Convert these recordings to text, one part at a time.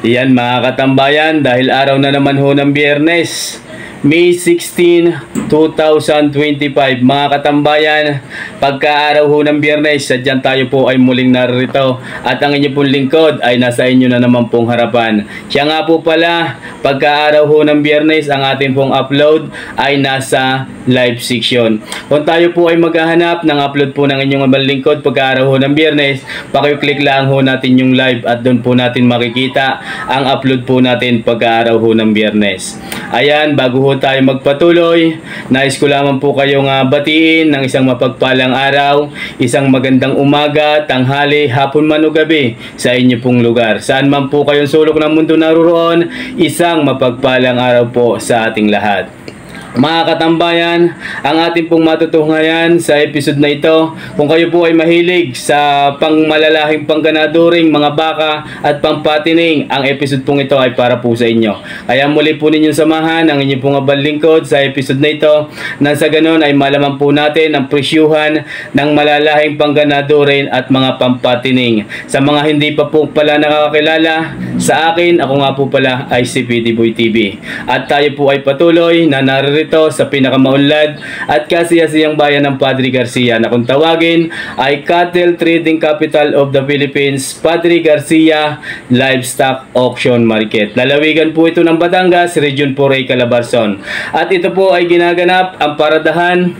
Yan mga katambayan, dahil araw na naman ho ng Biyernes, May 16, 2025. Mga katambayan, pagka-araw ho ng Biyernes, sadyan tayo po ay muling naririto at ang inyo pong lingkod ay nasa inyo na naman pong harapan. Siya nga po pala, pagka-araw ho ng Biyernes, ang ating pong upload ay nasa live section. Kung tayo po ay maghahanap ng upload po ng inyong abang lingkod pagka-araw ho ng Biyernes, pakiclick lang ho natin yung live at doon po natin makikita ang upload po natin pagka-araw ho ng Biyernes. Ayan, bago ho tayo magpatuloy, nais ko lamang po kayong batiin ng isang mapagpalang araw, isang magandang umaga, tanghali, hapon man o gabi sa inyo pong lugar. Saan man po kayong sulok ng mundo naroon, isang mapagpalang araw po sa ating lahat. Mga katambayan, ang ating pong matutunghayan sa episode na ito, kung kayo po ay mahilig sa pangmalalahing pangganaduring, mga baka at pangpatining, ang episode pong ito ay para po sa inyo. Kaya muli po ninyong samahan ang inyong pong abang lingkod sa episode na ito, nang sa ganon ay malaman po natin ang presyuhan ng malalahing pangganaduring at mga pampatining. Sa mga hindi pa po pala nakakakilala sa akin, ako nga po pala ay si PD Boy TV. At tayo po ay patuloy na naririnig sa pinakamaunlad at kasiyasiyang bayan ng Padre Garcia na kung tawagin ay Cattle Trading Capital of the Philippines, Padre Garcia Livestock Auction Market. Lalawigan po ito ng Batangas, Region Puray, Calabarzon. At ito po ay ginaganap ang paradahan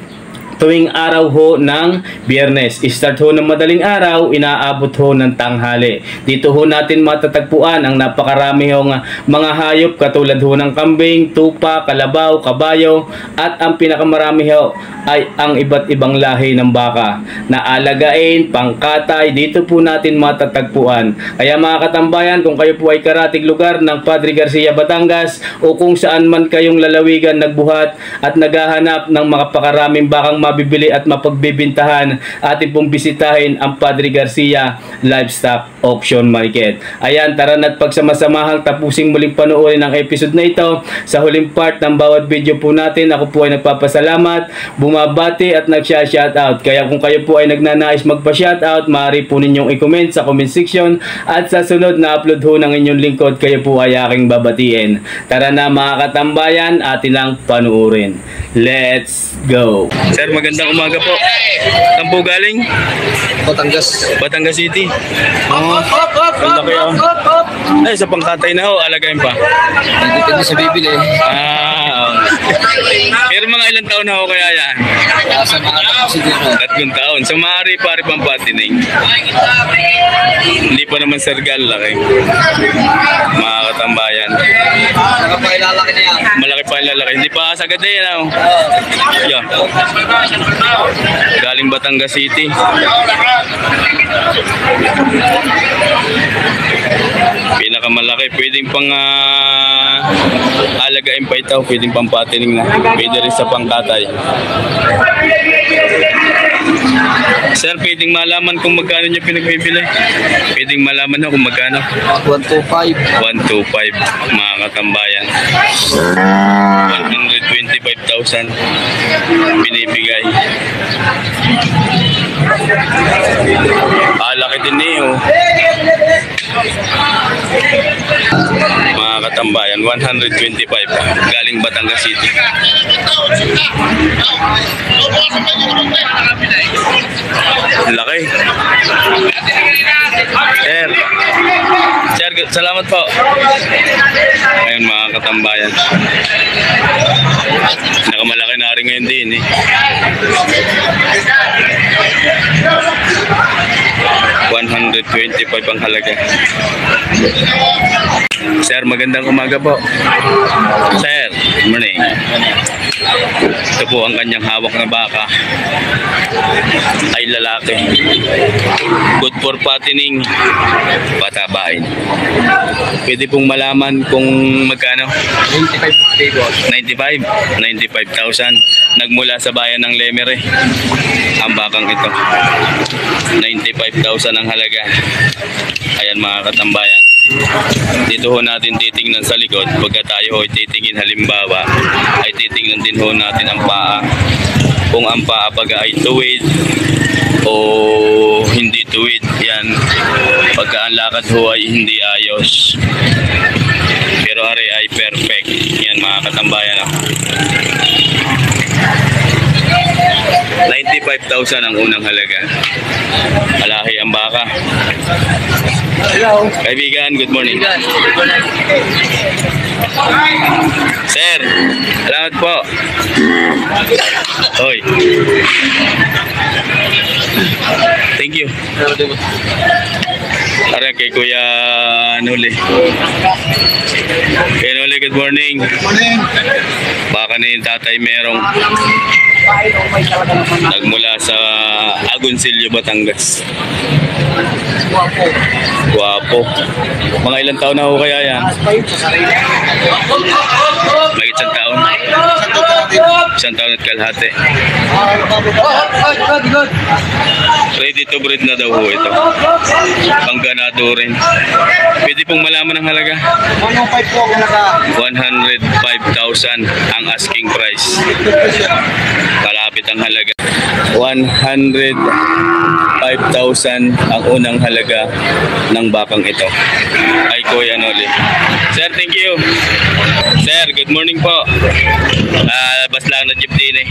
tuwing araw ho ng Biyernes. Start ho ng madaling araw, inaabot ho ng tanghali. Dito ho natin matatagpuan ang napakarami hong mga hayop katulad ho ng kambing, tupa, kalabaw, kabayo at ang pinakamarami ho ay ang iba't ibang lahi ng baka na alagain, pangkatay. Dito po natin matatagpuan. Kaya mga katambayan, kung kayo po ay karatig lugar ng Padre Garcia, Batangas o kung saan man kayong lalawigan nagbuhat at naghahanap ng mga pakaraming bakang mabibili at mapagbibintahan, atin pong bisitahin ang Padre Garcia Livestock Auction Market. Ayan, tara na't pagsamasamahan tapusing muling panoorin ang episode na ito. Sa huling part ng bawat video po natin, ako po ay nagpapasalamat, bumabati at nagsha-shoutout. Kaya kung kayo po ay nagnanais magpa-shoutout, maaari po ninyong i-comment sa comment section at sa sunod na upload ho ng inyong lingkod, kayo po ay aking babatiin. Tara na mga katambayan, atin lang panoorin. Let's go! Sir, magandang umaga po. Saan po galing? Batangas. Batangas City. Oo. Ang laki oh. Ay, sa pangkatay na ho, alagayin pa. Depende sa bibili. Ah, pero mga ilang taon na ho kaya yan? Sa mga siguro. 3 taon. So maaari pari pang patining. Hindi pa naman sergal laki. Mga katambayan. Nakapailalaki na yan. Malaki pa yung lalaki. Hindi pa sagad na yan. Oh. Yeah. Galing Batangas City. Pinakamalaki. Pwedeng pang alagain pa ito. Pwedeng pang patining na. Pwede rin sa pangkatay. Sir, pwedeng malaman kung magkano niya pinagbibili? Pwedeng malaman na kung magkano? 125. 125 mga katambayan. 125,000 binibigay. Laki din niyo. Mga katambayan, 125 galing Batangas City. Laki. Sir. Sir, salamat po. Ayun mga katambayan. Nakamalaki na rin ngayon din eh. $125 ang halaga. Sir, magandang umaga po. Sir, good morning. Ito po ang kanyang hawak na baka. Ay lalaki. Good for patining. Patabain. Pwede pong malaman kung magkano? 95,000. Nagmula sa bayan ng Lemere ang bakang ito. 95,000 ang halaga. Ayan mga katambayan. Dito ho natin titingnan sa likod. Pagka tayo ho titingin halimbawa, ay titingnan din ho natin ang paa. Kung ang paa baga ay tuwid o hindi tuwid, Yan. Pagka ang lakad ho ay hindi ayos. Pero are ay perfect. Yan mga katambayan. 95,000 ang unang halaga. Malahi ang baka. Hello. Kaibigan, good morning. Sir, salamat po. Hoy. Thank you. Ara kay Kuya Nuli. Kuya Nuli, good morning. Morning. Baka na yung tatay merong nagmula sa Agoncillo, Batangas. Guwapo. Mga ilang taon na ho kaya yan? May isang taon? Isang taon at kalahati. Ready to breed na daw ho ito. Pangganado rin. Pwede pong malaman ang halaga? 105,000 ang asking price. Kalapit ang halaga. 105,000 ang unang halaga ng bakang ito. Ay Kuya Noli. Sir, thank you. Sir, good morning po. Labas lang na jeep din eh.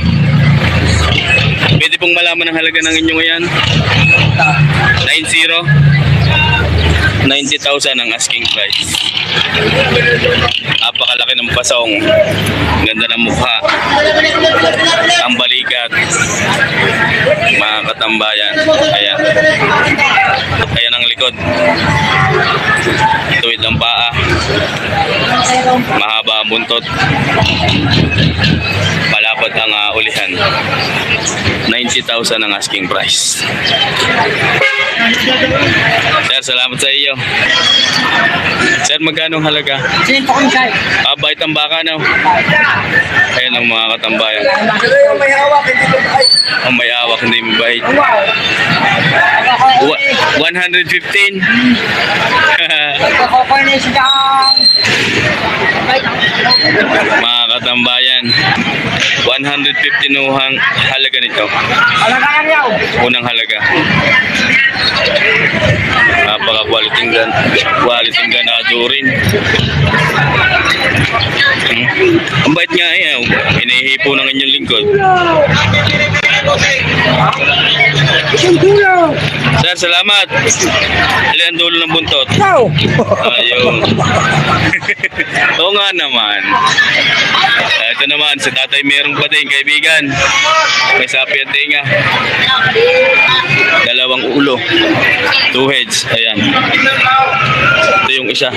Pwede pong malaman ang halaga ng inyong yan? 90,000 ang asking price. Napakalaki ng pasong. Ganda ng mukha. Ang balikat. Mga katambayan. Ayan. Ayan ang likod. Tuwid ng paa. Mahaba ang buntot. Palapad ang ulihan. 90,000 ang asking price. Sir, salamat sa iyo. Sir, magkano ang halaga? Bait ang baka na. Ayan ang mga katambayan. Ang may awak, hindi mabait. 115. Mga katambayan, 150 nuhang halaga nito. Unang halaga. Napaka-quality ganado rin. Ang bait nga eh. Hinihipo ng inyong lingkod. Sir, salamat. Ilan dulo ng buntot? Ayun. Oo nga naman. Ito naman, si tatay meron pa din, kaibigan. May sapi at tinga. Dalawang ulo. 2 heads. Ayan. Ito yung isa.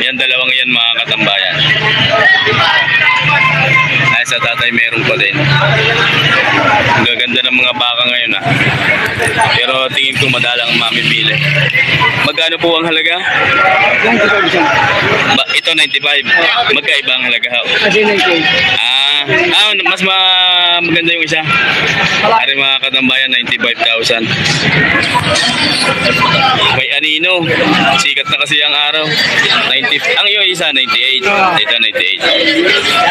Ayan, dalawang yan mga katambayan. Ay, sa tatay meron pa din. Ang gaganda ng mga baka ngayon ah. Pero tingin ko madalang mamipili. Magkano po ang halaga? Ito 95. Magkaiba ang halaga? Mas maganda yung isa. Ari mga katambayan, 95,000. May anino. Sikat na kasi ang araw. 90. Ang yung isa 98. Ito 98.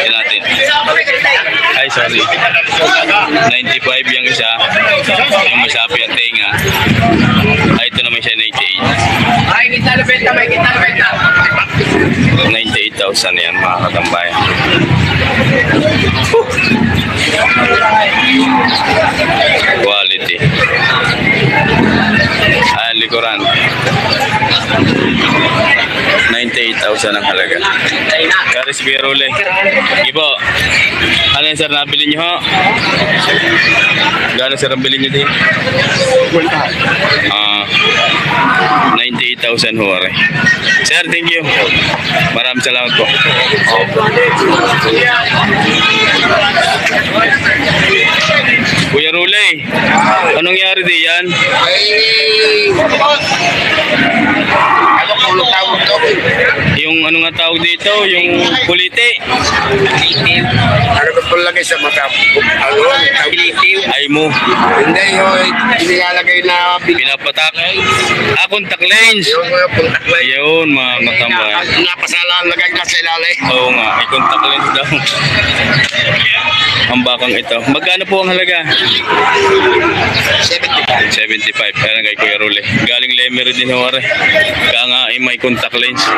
Ito natin. Ay, sorry. 95 yung isa. Yung masapi at tenga. Ay, ito naman siya 98. Ay, kita na benta, may kita na benta. 98,000 yan mga katambayan. Quality. Likuran. 98,000 ang halaga. Karis Birole. Ibo. Ano yan sir, nabili nyo ho? Gano'n sir ang bili nyo din? 98,000 ho. Sir, thank you. Maraming salamat po. Kuya Rule, anong nangyari di yan? Ano tawag to? Yung ano nga tawag dito, yung kulite. Ano ba kung lagay sa mata. Ano? Ay mo. Hindi yun. Inilalagay na Pinapatak. Contact lens. yung puntak lang. Yun mga katambayan. Napasalaan lagay ka sa ilalim. Oo nga, ay contact lens daw. Ang bakang ito. Magkano po ang halaga? 75. 75. Kaya kay Kuya Rule. Galing Lemer din ho, are. Kaya nga ay may contact lens. 75.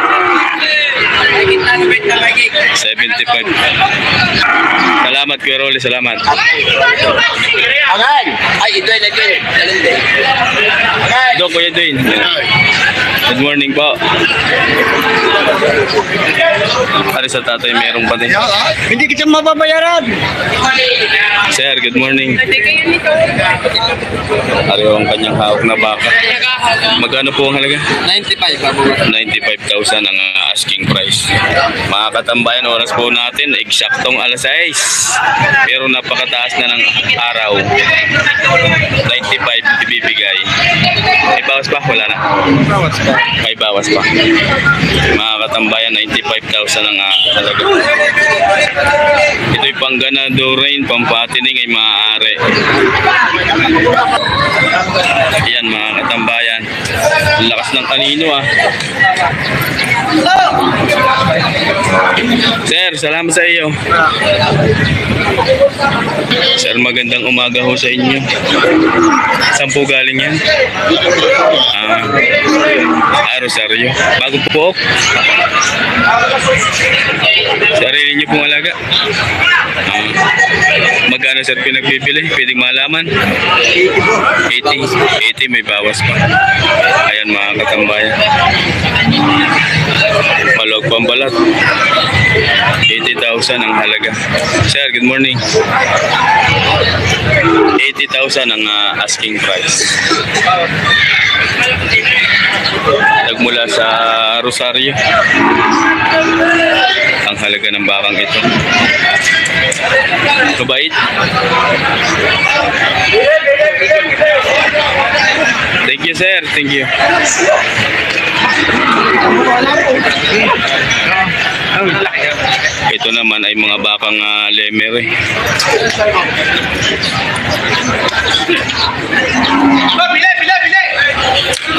Salamat Kuya Rule, salamat. Agay! Ay, ito yun. Agay! Do Kuya Dwayne. Good morning po. Ari sa tatay merong pa din. Hindi kita mababayaran. Sir, good morning. Ari ang kanyang hawak na baka. Magkano po ang halaga? 95, babu. 95,000 ang asking price. Mga katambayan, oras po natin, eksaktong alas 6. Pero napakataas na ng araw. 95 ibibigay. May bawas pa? Wala na. May bawas pa. Mga katambayan, 95,000 ang halaga. Ito'y pang ganado rin, pampatining ay maaari. Ayan mga katambayan. Ang lakas ng kanino ah. Sir, salamat sa iyo. Sir, magandang umaga ho sa inyo. Saan po galing yan? Rosario. Bago po. Sarili niyo pong alaga. Magkano sir pinagbibili? Pwedeng malaman? 80 may bawas pa. Ayan mga katambayan. Malog pambalat. 80,000 ang halaga. Sir, good morning. 80,000 ang asking price. Nagmula sa Rosario ang halaga ng bakang ito. Mabait. Thank you sir, thank you. Ito naman ay mga bakang lemer eh.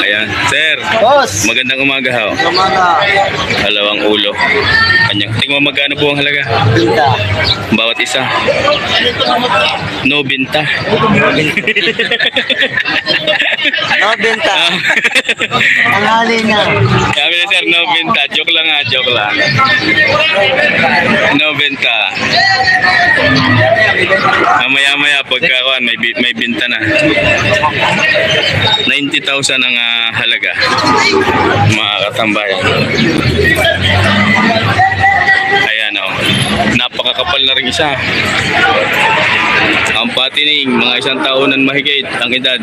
Ayan, sir. Boss! Magandang umaga ho. Umaga. Dalawang ulo. Kanyang. Tingnan mo magkano po ang halaga? Pinta. Bawat isa. No binta. No, benta. Ang hali na. Sabi ni sir, no binta. Joke lang ha, joke lang. No binta. Maya-maya pagkakuan may binta na. 90,000 ang halaga. Mga katambayan. Ayan o. Napakakapal na rin isa. Ang patining, mga isang taunan mahigit ang edad.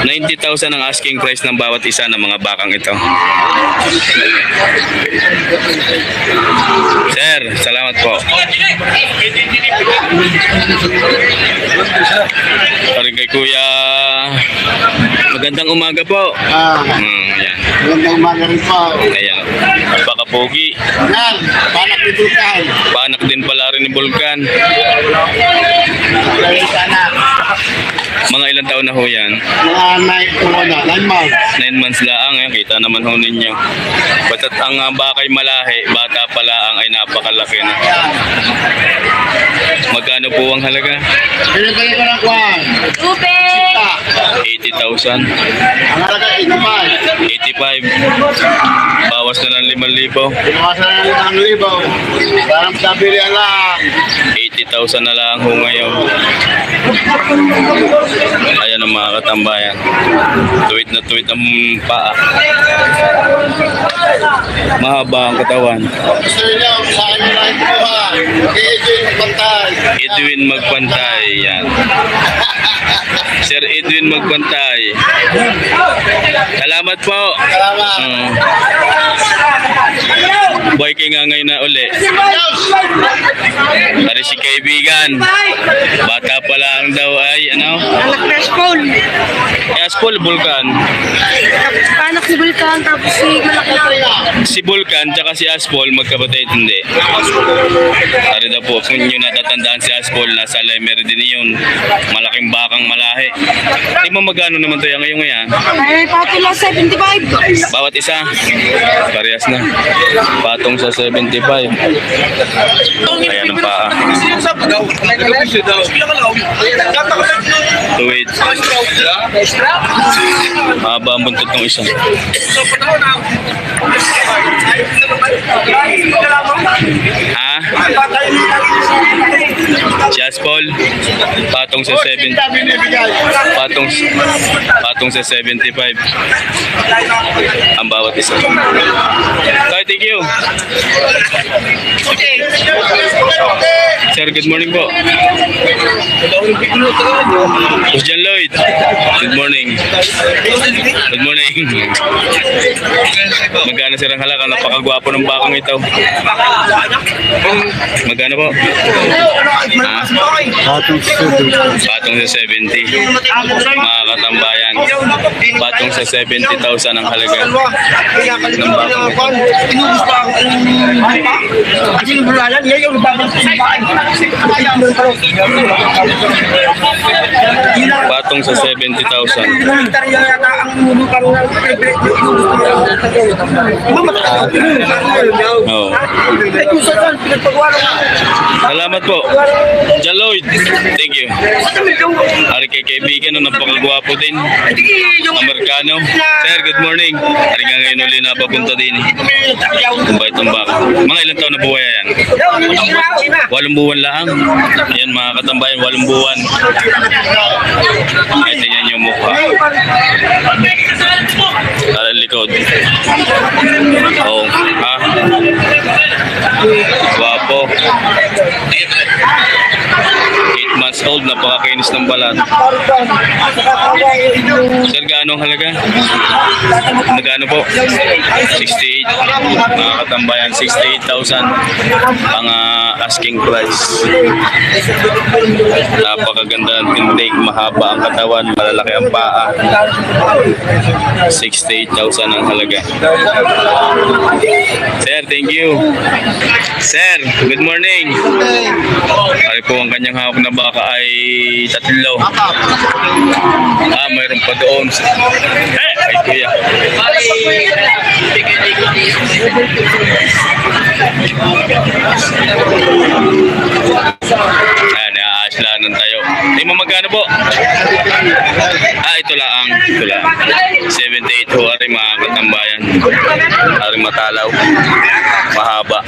90,000 ang asking price ng bawat isa ng mga bakang ito. Sir, salamat po. Paring kay Kuya. Magandang umaga po. Ayan. Magandang umaga rin po. Ayan. Baka pogi. Nan, panak ni Bulkan. Panak din pala rin ni Bulkan. Lagi sana. Mga ilang taon na ho yan? Mga 9 months. 9 months laang. Ayan, kita naman ho ninyo. Basta't ang bakay malahi, bata pala ang ay napakalaki na. Magkano po ang halaga? Pinagay ko ng kwan. 80,000. Ang halaga 85. 85. Bawas na ng 5,000. Pinawasan na ng 5,000. Parang sabili lang. 80,000 na lang ho ngayon. Ayan ang mga katambayan. Tuwid na tuwid ang paa. Mahaba ang katawan. Gusto niyo, saan nyo lang ikuha? Edwin Magpantay. Edwin Magpantay. Yan. Sir Edwin Magpantay. Salamat po. Salamat. Boy kay nga ngayon na uli. Dari si kaibigan. Bata pa lang daw ay ano? Anak na school. Kaya school Bulkan. Anak ni Bulkan. Vulcan, tapos si malaki na. Si Vulcan tsaka si Aspol magkapatid, hindi. Ari daw po, kung nyo natatandaan si Aspol, nasa Lemer din yun. Malaking bakang malahi. Di mo magkano naman to yung ngayon ngayon? Ay, patong lang 75. Bawat isa, parehas na. Patong sa 75. Ayan ang paa. Tuwid. Mahaba ang buntot ng isa. Ha? Si Aspol, patong sa 70. Patong sa 75. Ang bawat isa. Okay, thank you. Sir, good morning po. Boss John Lloyd, good morning. Good morning. Magkano sir ang halaga? Napakagwapo ng bakang ito. Magkano po? Ha? Patong sa 70. Mga katambayan. Patong sa 70,000 ang halaga ng bakang ito. Patong sa 70,000. Oh. Salamat po. John Lloyd. Thank you. Ari kay kaibigan no, napakagwapo din. Amerikano. Sir, good morning. Ari nga ngayon ulit na papunta din. Kumbay tumbak. Mga ilang taon na buhay yan? 8 buwan lang. Ayan mga katambayan, 8 buwan. Ay, tingnan yung mukha. Tara likod. Oh, ha? Guwapo. 8 months old, napakakinis ng balat. Sir, gaano ang halaga? Magkano po? 68. Mga katambayan, 68,000 ang asking price. Napakaganda ng tindig, mahaba ang katawan, malalaki ang paa. 68,000 ang halaga. Sir, thank you. Sir, good morning. Ari po ang kanyang hawak na baka ay 3. Mayroon pa doon. Ay, kuya. Ayan, naaaslaan tayo. Hindi mo magkano po? Ito lang. 78 ho, ari mga katambayan. Ari matalaw. Mahaba.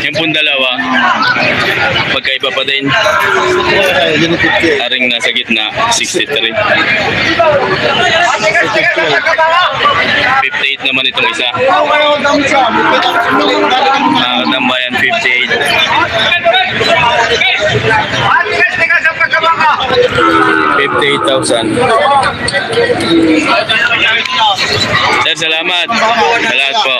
Yung pong dalawa, magkaiba pa din. Aring nasa gitna, 63. 58 naman itong isa. Mga katambayan, 58. 58,000. Sir, salamat. Salamat po.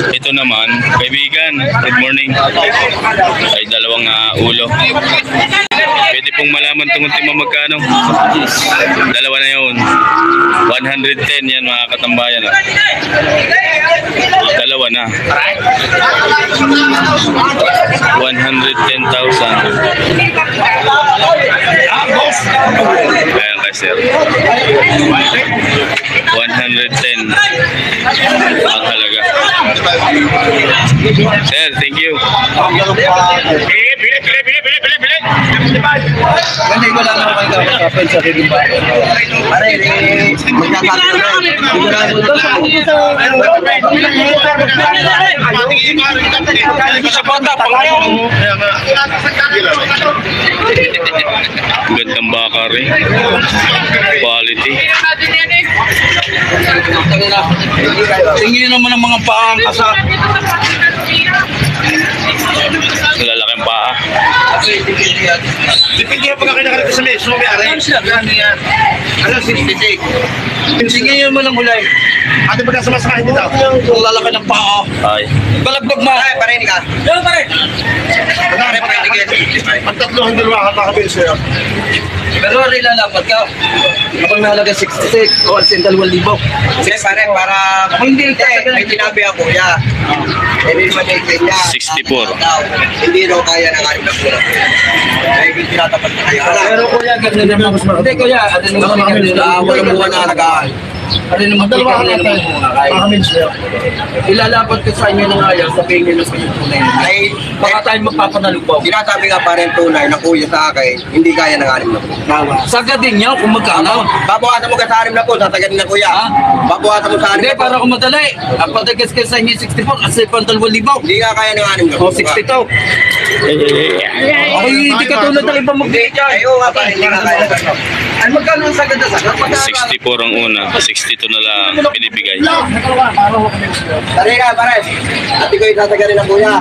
Ito naman, kaibigan, good morning. Ay, 2 ulo. Pwede pong malaman tungkol mo magkano. 2 na yun. 110 yan mga katambayan. 2 na. 110,000. Ayan kay sir. 110 ang halaga. Sir, thank you. Hindi ko lang ako kapag sa rin ba? Pare, Gandang baka rin. Quality. tingin naman ang mga paang kasap. Lalaking paa. Hindi pa kakinakalito sa meso, may aray. Ano yan? Ano, 66. Tingin mo ng gulay. Ano ba kasama sa kahit ito? Ang lalaki ng paa. Ay. Balagbag mo. Ay, pare, hindi ka. Pare. Ang tatlo hindi makakabili sa'yo. Pero rin lalapat ka. Kapag nahalaga 66 o alsin 2,000. Sige pare, para kung hindi may tinabi ako, ya. Hindi naman natin niya. 64. Hindi raw kaya ng ating nakulang. Kaya tinatapat na kayo. Pero kuya, ganda naman mas marami. Hindi kuya, ano naman kami Walang buwan na alagaan. Ano naman Dalawa ka ano natin. naman po nakakain. Makakabili sa'yo. Ilalapat ko sa inyo ng ayaw, sabihin nyo na po yung tunay. Ay, Baka tayo magpapanalugbaw. sinasabi nga pa rin tunay na kuya sa akin, hindi kaya ng ating nakulang. Sagadin nyo kung magkano. Babawasan mo ka sa anim na po, tatagalin na kuya. Babawasan mo sa anim Hindi, na po. para kung madali. Ang patagas kayo sa inyo 64, kasi pang 2,000. Hindi nga kaya ng anim na O, po. 62. Ay, hindi ka tulad ng ibang magbigay dyan. Ayaw nga pa, hindi nga kaya. Ay, magkano ang sagad na sagad? 64 ang una, 62 na lang binibigay. Tari ka, pare. Ati ko yung tatagalin na kuya.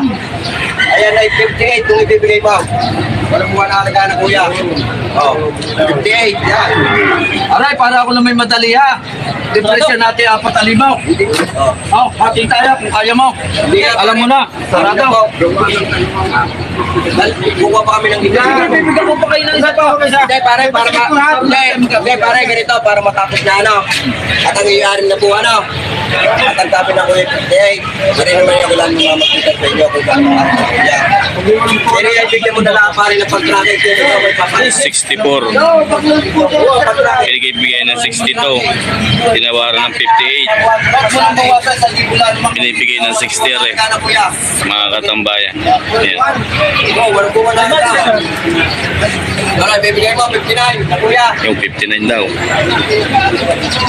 Ayan ay 58 kung ibibigay mo. Walang buwan na alaga na kuya. Oh, 58, yan. Aray, para ako na may madali ha. Depression natin 4,500. Oh, hati tayo kung kaya mo. Alam mo na, sarado. Bukuha pa kami ng Hindi, bibigyan ko pa kayo ng isa pa. Hindi, pare, para hindi, pare, ganito, para matapos na ano. At ang iaarin na po, ano. At ang sabi na ko yung 58. Pare naman ako lang makakita sa inyo kung paano ako sa kuya. Pero yung bigyan mo na lang pare ng pag-tracking kung ikaw may papalit. 64. Binibigay ng 62. Tinawaran ng 58. Binibigay ng 60 rin. Mga katambayan. Ayan. Oh, walang buwan na alaga. Wala, bibigay mo, 59. Na kuya. Yung 59 daw.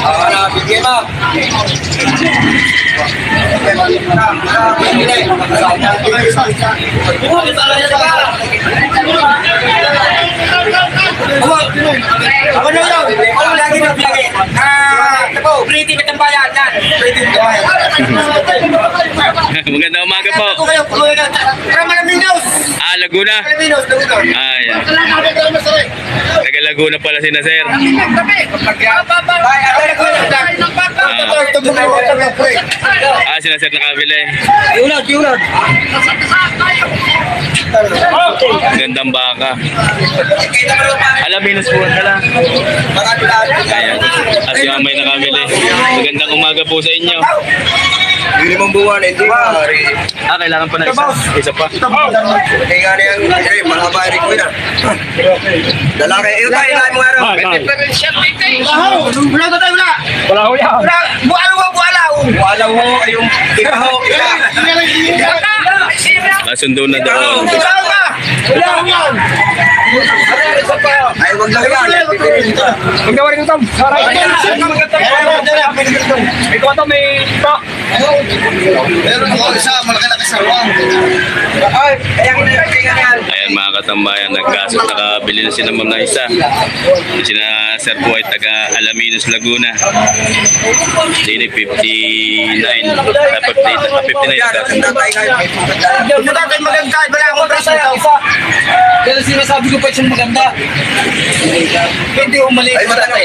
Wala, bigyan mo. Ako na yun. Ako lagi na lagi. Pretty na tambayan yan. Pretty na tambayan. Magandang umaga po. Para maraming news. Laguna. Maraming news. Ayan. Taga Laguna pala si Sir. Si Sir nakabili. Kiunod, kiunod. Gandang baka. Minus po na lang. Ayan. Si Mamay nakabili. Magandang umaga po sa inyo. Yung 5 buwan, hindi ba? Kailangan pa na isa. Isa pa. Hindi nga na yung mahaba rin ko yan. Lalaki, ito tayo lahat mo araw. Wala tayo, wala. Wala ko yan. Bualaw ho, bualaw. Bualaw ho, ay yung iba ho. Kasundo na daw. Ay, wag lang yan. Magkawa rin ito. May kota, may stock. Meron ako isa, malaki na kasawang. Ay, kaya kinaibigan yan. Ayan mga katambayan, nakabili na sila ma'am na isa. Sina Sir po ay taga Alaminos, Laguna. Sino 59. 59 ito. Yung tatay maganda, wala akong presyo. Pero sinasabi ko pa siyang maganda. Hindi umali. Ay, matatay.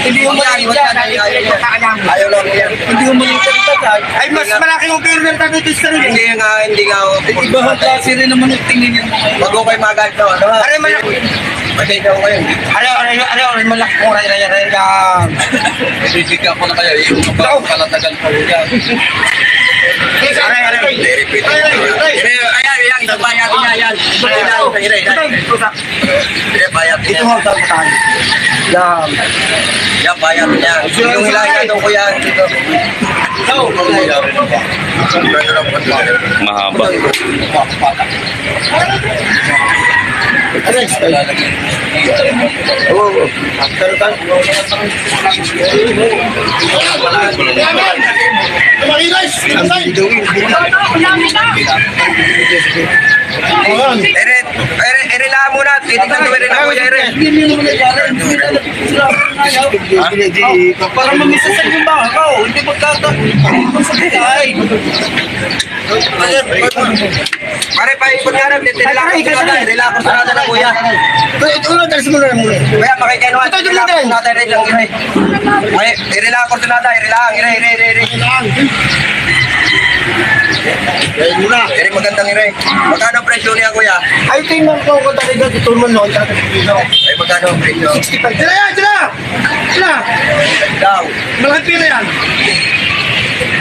Hindi umali yan. Ayaw lang yan. Hindi umali ka rin tatay. Ay, mas malaki yung pero ng tabitis na rin. Hindi nga, hindi nga. Iba ang klase rin naman yung tingin niya. Wag ko kayo magalit na. Aray, malaki. Patay daw kayo. Aray, malaki ko. Aray, Bibigyan ko na kayo. Kalatagan ko yan. Aray. Repeat. Ayan, isa pa yan. Ayan. Bayad niya. Ito ho, taputan. Yan, bayad niya. Yung hilahin ito, kuya. Mahaba. Irela muna. Titignan ko rin ako kuya Ere. Para mamisasan yung baka. Hindi magkakasabay. Pare, paikot nga rin. Relax ko sa na kuya. Kuya, makikanuan. Relax ko sa natin. Relax ko sa natin. Relax. Kaya muna. Ere magandang ere. Magkano ang presyo niya kuya? Ay, tingnan ko kung talaga dito mo noon. Ay magkano ang presyo? 65. Sila yan, sila! Sila! Daw. Malaki na yan.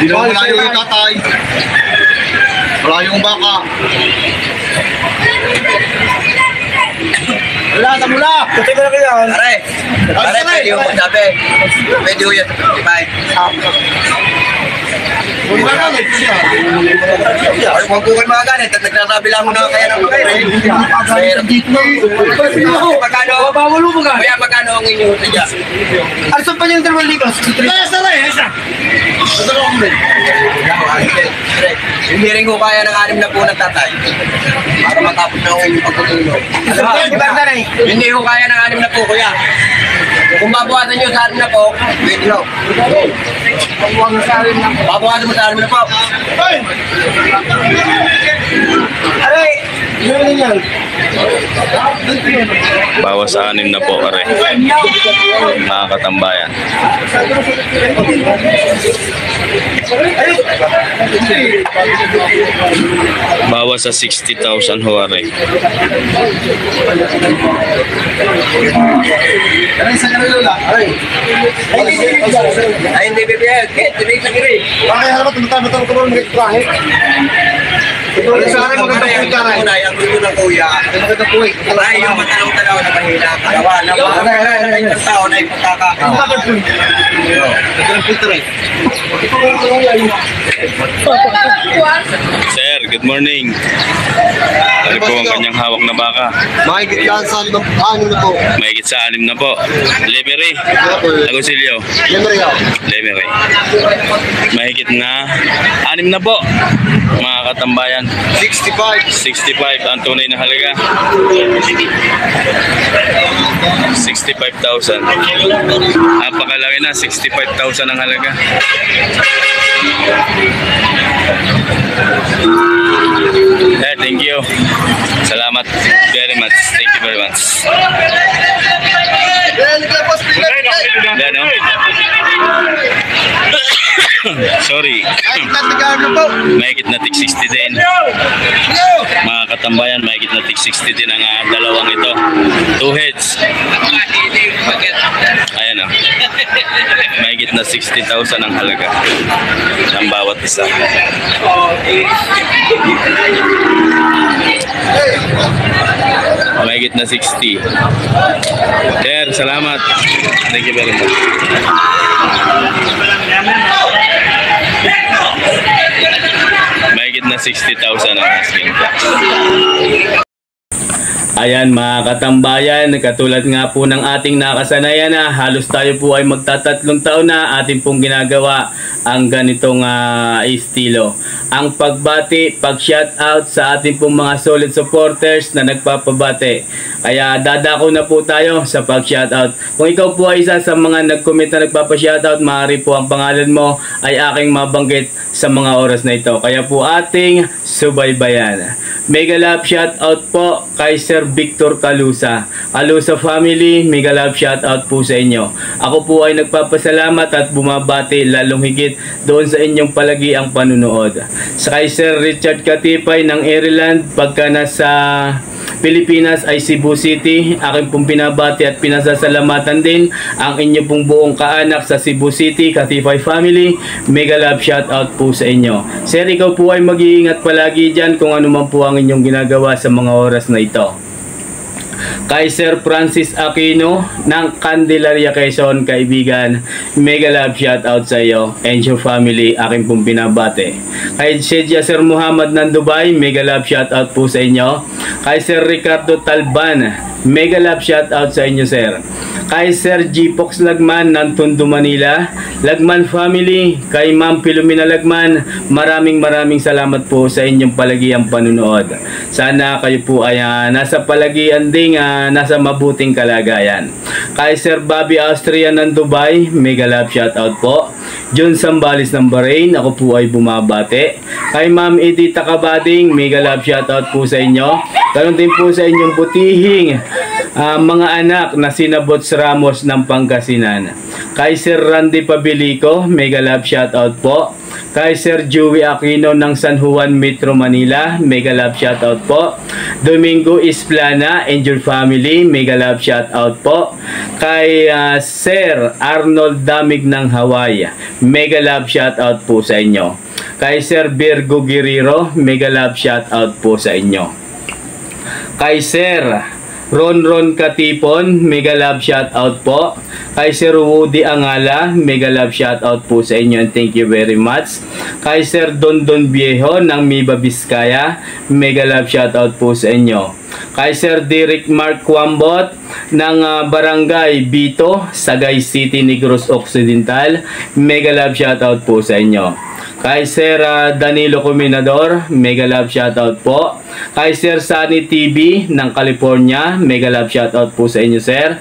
Hindi naman malayo yung tatay. Malayo yung baka. Wala, mula. Kasi ko na kaya. Pare. Pare, pwede yung magsabi. Pwede yung 55. Ay, huwag ko kayo mga ganit at nagsasabi lang mo na kaya ng mga ere. Magkano? Bawalo mo ka. Kaya magkano ang inyong sadya? Arson pa yung dalawang likas. Kaya sa rin, isa. Hindi rin ko kaya ng 6 na po ng tatay. Para matapos na ako yung pagkutulog. Hindi ko kaya ng 6 na po, kuya. Kung babawasan nyo sa 6 na po, pwede ho. Babawasan mo sa 6 na po. Aray! Yun yan. Bawas sa 6 na po, are. Mga katambayan. Bawas sa 60,000 ho, are. Ay, hindi bibigay. Hindi bibigay. Bakit halamat tumutama-tama ko mga kahit? Sana maganda yung karay. Ang gusto ng kuya. Maganda po eh. Ay, yung matanong-tanaw na mahina. Kalawa na mga tao na ipagkaka. Bakit po? Ito ang filter eh. Sir, good morning. Ano po ang kanyang hawak na baka? Mahigit yan sa 5 na po. Mahigit sa 6 na po. Lemery. Agosilio. Memory ako. Lemery. Mahigit na 6 na po. Mga katambayan. 65. 65 ang tunay na halaga. 65,000. Napakalaki na, 65,000 ang halaga. Thank you. Salamat very much. Thank you very much. Yan, no? Sorry. Mahigit na tig 60 din. Mga katambayan, mahigit na tig 60 din ang dalawang ito. 2 heads. Ayan, o. Mahigit na 60,000 ang halaga ng bawat isa. Mahigit na 60. Sir, salamat. Thank you very much. Mahigit na 60,000 ang asking price. Ayan mga katambayan, katulad nga po ng ating nakasanayan na halos tayo po ay magtatatlong taon na ating pong ginagawa ang ganitong estilo. Ang pagbati, pag-shoutout sa ating pong mga solid supporters na nagpapabati. Kaya dadako na po tayo sa pag-shoutout. Kung ikaw po ay isa sa mga nag-comment na nagpapa-shoutout, maaari po ang pangalan mo ay aking mabanggit sa mga oras na ito. Kaya po ating subaybayan. Mega love shoutout po kay Sir Victor Calusa. Calusa family, mega love shoutout po sa inyo. Ako po ay nagpapasalamat at bumabati lalong higit doon sa inyong palagi ang panunood. Sa kay Sir Richard Katipay ng Ireland, pagka nasa Pilipinas ay Cebu City, aking pong binabati at pinasasalamatan din ang inyo pong buong kaanak sa Cebu City, Katipay family. Mega love shoutout po sa inyo. Sir, ikaw po ay mag-iingat palagi dyan kung ano man po ang inyong ginagawa sa mga oras na ito. Kay Sir Francis Aquino ng Candelaria, Quezon, kaibigan, mega love shoutout sa iyo and your family, aking pong binabate. Kay Sir Muhammad ng Dubai, mega love shoutout po sa inyo. Kay Sir Ricardo Talban, mega love shoutout sa inyo, sir. Kay Sir G. Fox Lagman ng Tondo, Manila, Lagman family, kay Ma'am Filomena Lagman, maraming salamat po sa inyong palagiang panunood. Sana kayo po ay nasa palagian ding nasa mabuting kalagayan. Kay Sir Bobby Austria ng Dubai, mega love shoutout po. John Sambales ng Bahrain, ako po ay bumabate. Kay Ma'am Edita Kabading, mega love shoutout po sa inyo. Ganon din po sa inyong butihing mga anak na sina Bots Ramos ng Pangasinan. Kay Sir Randy Pabilico, mega love shoutout po. Kay Sir Joey Aquino ng San Juan, Metro Manila, mega love shoutout po. Domingo Isplana and your family, mega love shoutout po. Kay Sir Arnold Damig ng Hawaii, mega love shoutout po sa inyo. Kay Sir Virgo Guerrero, mega love shoutout po sa inyo. Kay Sir Ron Katipon, mega love shoutout po. Kay Sir Woody Angala, mega love shoutout po sa inyo and thank you very much. Kay Sir Don Viejo ng Miba Vizcaya, mega love shoutout po sa inyo. Kay Sir Derek Mark Kwambot ng Barangay Bito, Sagay City, Negros Occidental, mega love shoutout po sa inyo. Kay Sir Danilo Cominador, mega love shoutout po. Kay Sir Sunny TV ng California, mega love shoutout po sa inyo, sir.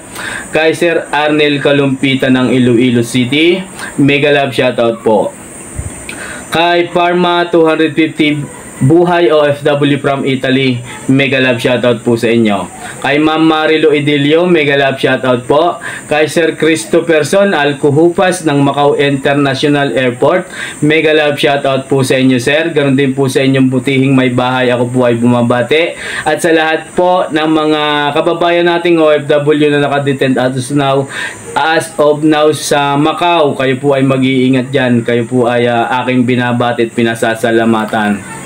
Kay Sir Arnel Kalumpita ng Iloilo City, mega love shoutout po. Kay Parma 250 Buhay OFW from Italy, mega love shoutout po sa inyo. Kay Ma'am Marilo Idilio, mega love shoutout po. Kay Sir Christopherson Alcuhupas ng Macau International Airport, mega love shoutout po sa inyo, sir. Ganon din po sa inyong butihing may bahay, ako po ay bumabati. At sa lahat po ng mga kababayan nating OFW na nakadetent as of now sa Macau, kayo po ay mag-iingat dyan. Kayo po ay aking binabati at pinasasalamatan.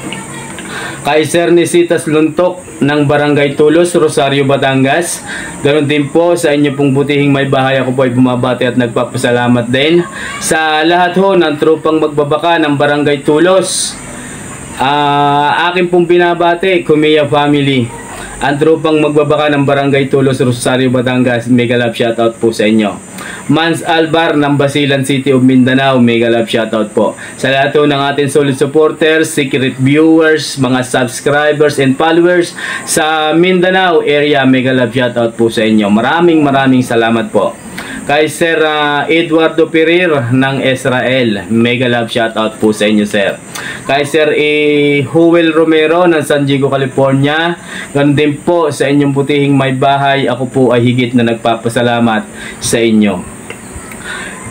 Kay Sir Nisitas Luntok ng Barangay Tulos, Rosario, Batangas, ganoon din po sa inyo pong butihing may bahay, ako po ay bumabati at nagpapasalamat din. Sa lahat ho ng trupang magbabaka ng Barangay Tulos, akin pong binabati, Kumiya family. Ang trupang magbabaka ng Barangay Tulos, Rosario, Batangas, mega love shoutout po sa inyo. Mans Albar ng Basilan City of Mindanao, mega love shoutout po. Sa lahat ng ating solid supporters, secret viewers, mga subscribers and followers sa Mindanao area, mega love shoutout po sa inyo. Maraming salamat po. Kay Sir Eduardo Pereira ng Israel, mega love shoutout po sa inyo, sir. Kay Sir Joel Romero ng San Diego, California, ganoon din po sa inyong butihing may bahay, ako po ay higit na nagpapasalamat sa inyo.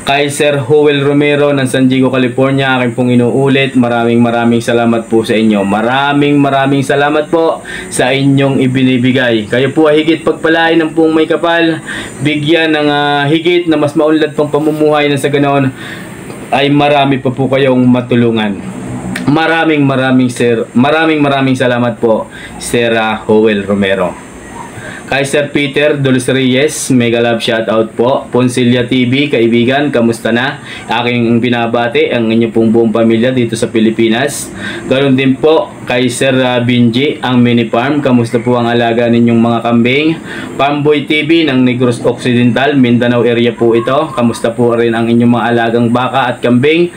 Kay Sir Joel Romero ng San Diego, California, aking pong inuulit, maraming salamat po sa inyo. Maraming salamat po sa inyong ibinibigay. Kayo po ay higit pagpalain ng pong may kapal, bigyan ng higit na mas maunlad pang pamumuhay, na sa ganoon ay marami pa po kayong matulungan. Maraming salamat po, Sir Joel Romero. Kay Sir Peter Dulce Reyes, mega love shoutout po. Ponsilia TV, kaibigan, kamusta na? Aking binabati ang inyong pong buong pamilya dito sa Pilipinas. Ganoon din po kay Sir Binji, ang mini farm, kamusta po ang alaga ninyong mga kambing? Pamboy TV ng Negros Occidental, Mindanao area po ito, kamusta po rin ang inyong mga alagang baka at kambing?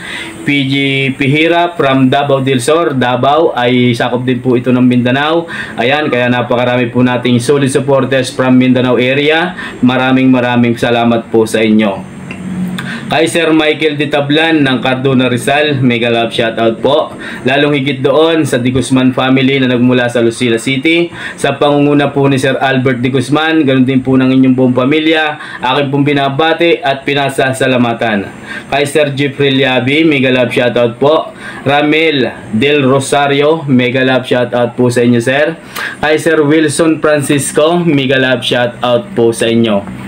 PG Pihira from Davao del Sur, Davao, ay sakop din po ito ng Mindanao. Ayan, kaya napakarami po nating solid supporters from Mindanao area. Maraming salamat po sa inyo. Kay Sir Michael Di Tablan ng Cardona, Rizal, mega love shoutout po. Lalong higit doon sa Di Guzman family na nagmula sa Lucila City, sa pangunguna po ni Sir Albert Di Guzman, ganoon din po ng inyong buong pamilya, aking pong binabati at pinasasalamatan. Kay Sir Jeffrey Liabi, mega love shoutout po. Ramel Del Rosario, mega love shoutout po sa inyo, sir. Kay Sir Wilson Francisco, mega love shoutout po sa inyo.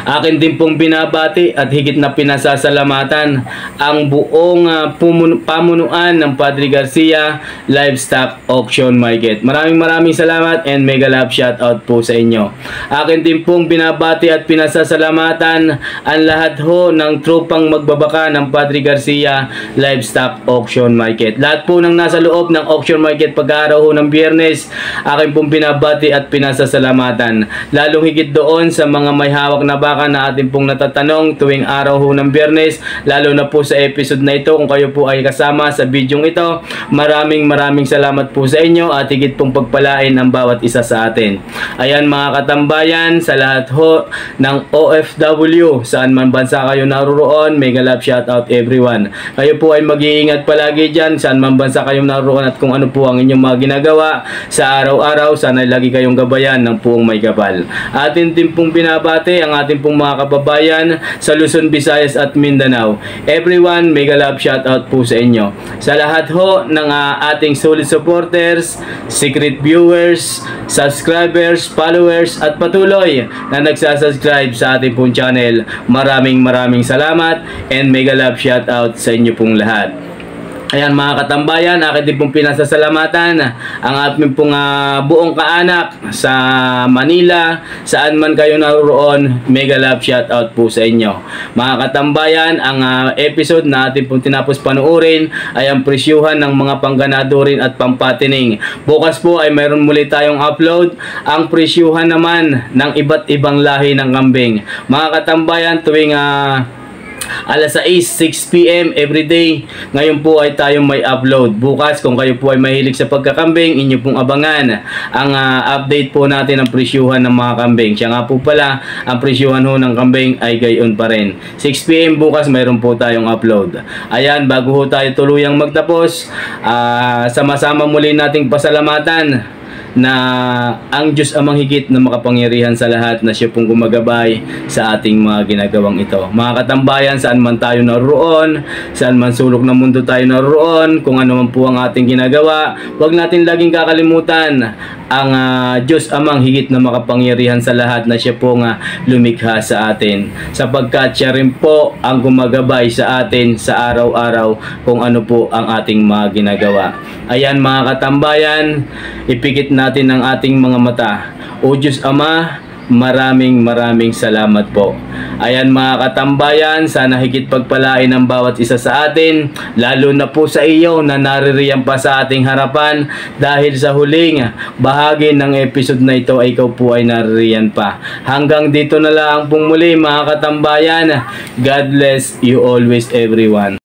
Akin din pong binabati at higit na pinasasalamatan ang buong pamunuan ng Padre Garcia Livestock Auction Market. Maraming salamat and mega love shoutout po sa inyo. Akin din pong binabati at pinasasalamatan ang lahat ho ng tropang magbabaka ng Padre Garcia Livestock Auction Market. Lahat po ng nasa loob ng auction market pag-araw ho ng Biyernes, akin pong binabati at pinasasalamatan. Lalong higit doon sa mga may hawak na baka na ating pong natatanong tuwing araw ho ng Biyernes, lalo na po sa episode na ito kung kayo po ay kasama sa bidyong ito. Maraming salamat po sa inyo at higit pong pagpalain ang bawat isa sa atin. Ayan mga katambayan, sa lahat ho ng OFW, saan man bansa kayo naroon, mega love shoutout everyone. Kayo po ay mag-iingat palagi dyan, saan man bansa kayo naroon, at kung ano po ang inyong mga ginagawa sa araw-araw, sana lagi kayong gabayan ng puong may kapal. Atin din pong binabati ang ating pong mga kababayan sa Luzon, Visayas at Mindanao. Everyone, mega love shoutout po sa inyo. Sa lahat ho ng ating solid supporters, secret viewers, subscribers, followers at patuloy na nagsasubscribe sa ating pong channel, maraming salamat and mega love shoutout sa inyo pong lahat. Ayan mga katambayan, akin din pong pinasasalamatan ang ating pong buong kaanak sa Manila, saan man kayo naroon, mega love shoutout po sa inyo. Mga katambayan, ang episode na ating pong tinapos panuorin ay ang presyuhan ng mga pangganado rin at pampatining. Bukas po ay mayroon muli tayong upload ang presyuhan naman ng iba't ibang lahi ng kambing. Mga katambayan, tuwing alas 6 p.m. everyday. Ngayon po ay tayong may upload. Bukas kung kayo po ay mahilig sa pagkakambing, inyo pong abangan ang update po natin ng presyuhan ng mga kambing. Siya nga po pala, ang presyuhan ho ng kambing ay gayon pa rin. 6 p.m. bukas mayroon po tayong upload. Ayan, bago ho tayo tuluyang magtapos, sama-sama muli nating pasalamatan na ang Diyos amang higit na makapangyarihan sa lahat na siya pong gumagabay sa ating mga ginagawang ito. Mga katambayan, saan man tayo naroon, saan man sulok ng mundo tayo naroon, kung ano man po ang ating ginagawa, huwag natin laging kakalimutan ang Diyos amang higit na makapangyarihan sa lahat na siya pong lumikha sa atin, sapagkat siya rin po ang gumagabay sa atin sa araw-araw kung ano po ang ating mga ginagawa. Ayan mga katambayan, ipikit natin ang ating mga mata. O Diyos Ama, maraming salamat po. Ayan mga katambayan, sana higit pagpalain ang bawat isa sa atin, lalo na po sa iyo na naririyan pa sa ating harapan, dahil sa huling bahagi ng episode na ito ay ikaw po ay naririyan pa. Hanggang dito na lang pong muli mga katambayan. God bless you always everyone.